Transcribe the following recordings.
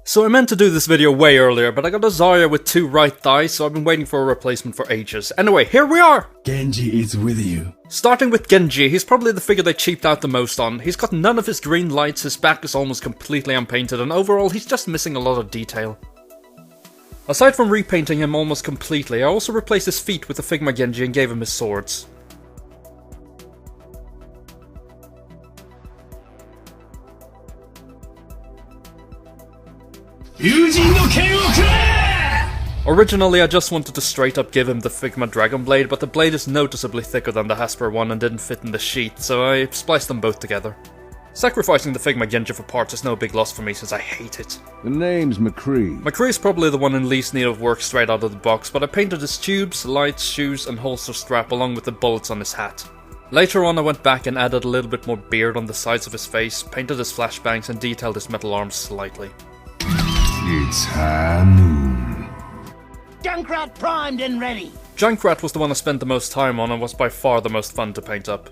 So I meant to do this video way earlier, but I got a Zarya with 2 right thighs, so I've been waiting for a replacement for ages. Anyway, here we are! Kenji is with you. Starting with Kenji, he's probably the figure they cheaped out the most on. He's got none of his green lights, his back is almost completely unpainted, and overall he's just missing a lot of detail. Aside from repainting him almost completely, I also replaced his feet with the Figma Genji and gave him his swords. Originally I just wanted to straight up give him the Figma Dragon Blade, but the blade is noticeably thicker than the Hasbro one and didn't fit in the sheet, so I spliced them both together. Sacrificing the Figma Genji for parts is no big loss for me since I hate it. The name's McCree. McCree's probably the one in least need of work straight out of the box, but I painted his tubes, lights, shoes and holster strap along with the bullets on his hat. Later on I went back and added a little bit more beard on the sides of his face, painted his flashbangs and detailed his metal arms slightly. It's high noon. Junkrat primed and ready. Junkrat was the one I spent the most time on and was by far the most fun to paint up.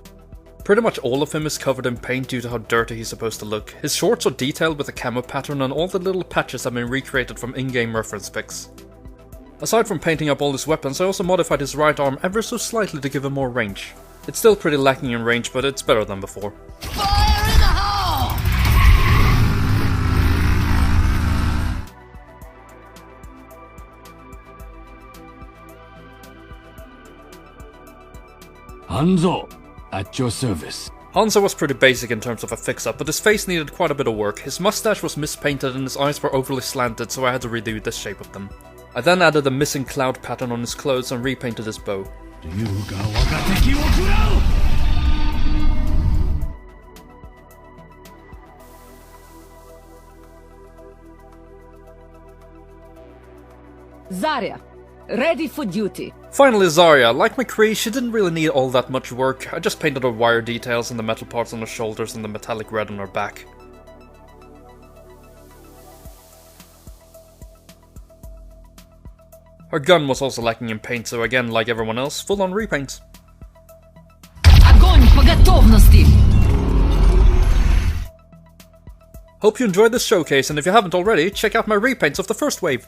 Pretty much all of him is covered in paint due to how dirty he's supposed to look. His shorts are detailed with a camo pattern and all the little patches have been recreated from in-game reference pics. Aside from painting up all his weapons, I also modified his right arm ever so slightly to give him more range. It's still pretty lacking in range, but it's better than before. Fire in the hole! Hansa, at your service. Hansa was pretty basic in terms of a fix-up, but his face needed quite a bit of work. His mustache was mispainted and his eyes were overly slanted, so I had to redo the shape of them. I then added a missing cloud pattern on his clothes and repainted his bow. Zarya, ready for duty. Finally Zarya, like McCree, she didn't really need all that much work. I just painted her wire details and the metal parts on her shoulders and the metallic red on her back. Her gun was also lacking in paint, so again, like everyone else, full on repaints. Огонь по готовности! Hope you enjoyed this showcase, and if you haven't already, check out my repaints of the first wave.